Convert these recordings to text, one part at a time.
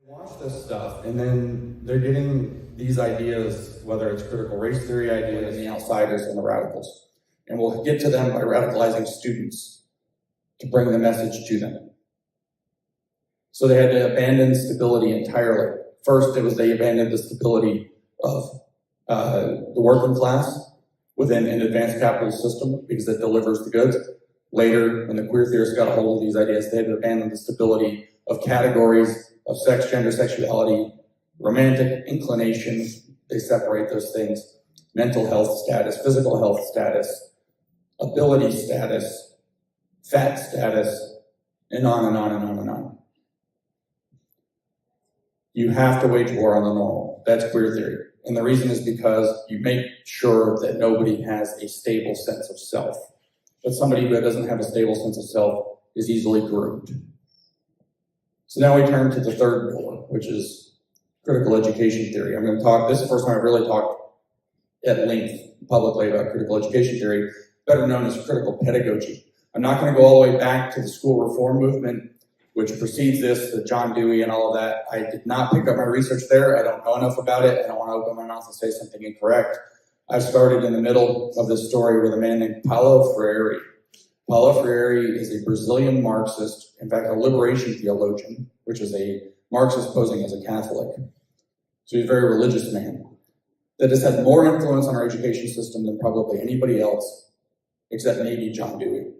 Watch this stuff, and then they're getting these ideas, whether it's critical race theory ideas, the outsiders and the radicals. And we'll get to them by radicalizing students to bring the message to them. So they had to abandon stability entirely. First, it was they abandoned the stability of the working class within an advanced capitalist system because it delivers the goods. Later, when the queer theorists got a hold of these ideas, they had to abandon the stability of categories of sex, gender, sexuality, romantic inclinations. They separate those things. Mental health status, physical health status, ability status, fat status, and on and on and on and on. You have to wage war on the normal. That's queer theory. And the reason is because you make sure that nobody has a stable sense of self. But somebody who doesn't have a stable sense of self is easily groomed. So now we turn to the third pillar, which is critical education theory. I'm going to talk, this is the first time I've really talked at length publicly about critical education theory, better known as critical pedagogy. I'm not going to go all the way back to the school reform movement, which precedes this, the John Dewey and all of that. I did not pick up my research there. I don't know enough about it. I don't want to open my mouth and say something incorrect. I started in the middle of this story with a man named Paulo Freire. Paulo Freire is a Brazilian Marxist, in fact, a liberation theologian, which is a Marxist posing as a Catholic. So he's a very religious man that has had more influence on our education system than probably anybody else, except maybe John Dewey.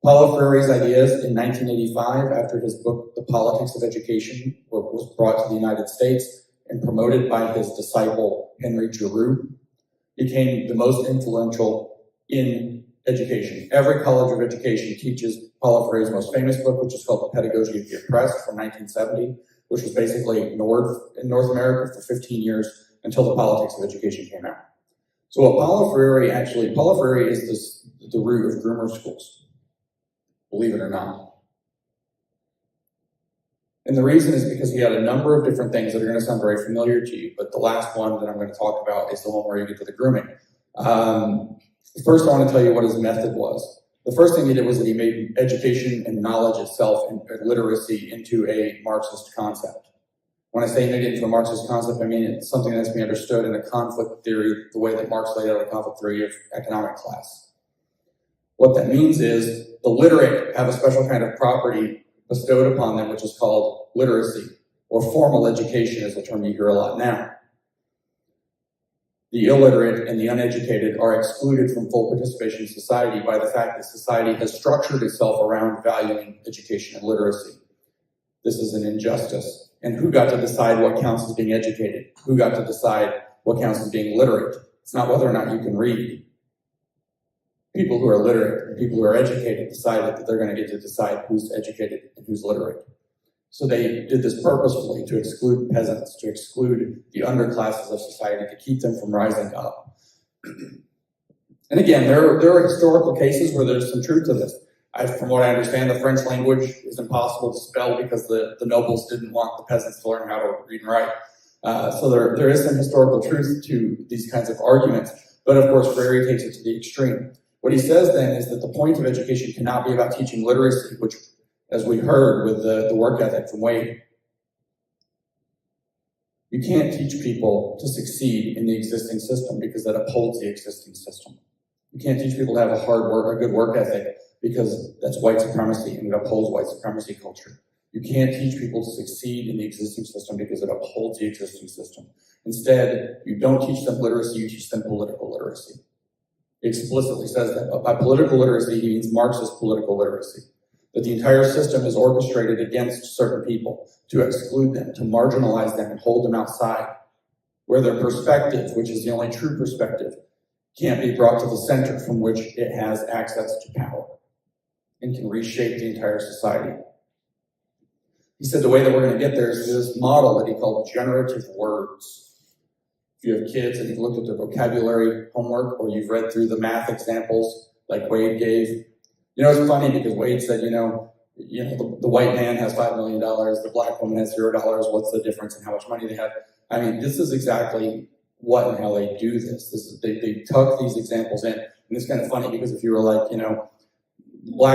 Paulo Freire's ideas in 1985, after his book, The Politics of Education, was brought to the United States and promoted by his disciple, Henry Giroux, became the most influential in education. Every college of education teaches Paulo Freire's most famous book, which is called The Pedagogy of the Oppressed from 1970, which was basically ignored in North America for 15 years until The Politics of Education came out. So what Paulo Freire is the root of groomer schools, believe it or not. And the reason is because he had a number of different things that are going to sound very familiar to you, but the last one that I'm going to talk about is the one where you get to the grooming. First, I want to tell you what his method was. The first thing he did was that he made education and knowledge itself and literacy into a Marxist concept. When I say made it into a Marxist concept, I mean it's something that's being understood in a conflict theory, the way that Marx laid out a conflict theory of economic class. What that means is the literate have a special kind of property bestowed upon them, which is called literacy, or formal education is a term you hear a lot now. The illiterate and the uneducated are excluded from full participation in society by the fact that society has structured itself around valuing education and literacy. This is an injustice. And who got to decide what counts as being educated? Who got to decide what counts as being literate? It's not whether or not you can read. People who are literate and people who are educated decided that they're going to get to decide who's educated and who's literate. So they did this purposefully to exclude peasants, to exclude the underclasses of society, to keep them from rising up. And again, there are historical cases where there's some truth to this. From what I understand, the French language is impossible to spell because the nobles didn't want the peasants to learn how to read and write. So there is some historical truth to these kinds of arguments. But of course, Freire takes it to the extreme. What he says then is that the point of education cannot be about teaching literacy, which, as we heard with the work ethic from Wade, you can't teach people to succeed in the existing system because that upholds the existing system. You can't teach people to have a good work ethic because that's white supremacy and it upholds white supremacy culture. You can't teach people to succeed in the existing system because it upholds the existing system. Instead, you don't teach them literacy, you teach them political literacy. It explicitly says that. But by political literacy, he means Marxist political literacy. That the entire system is orchestrated against certain people, to exclude them, to marginalize them and hold them outside, where their perspective, which is the only true perspective, can't be brought to the center from which it has access to power and can reshape the entire society. He said the way that we're going to get there is this model that he called generative words. If you have kids and you've looked at their vocabulary homework or you've read through the math examples like Wade gave, you know, it's funny because Wade said, the white man has $5 million, the black woman has $0. What's the difference in how much money they have? I mean, this is exactly what and how they do this. They tuck these examples in. And it's kind of funny because if you were like, black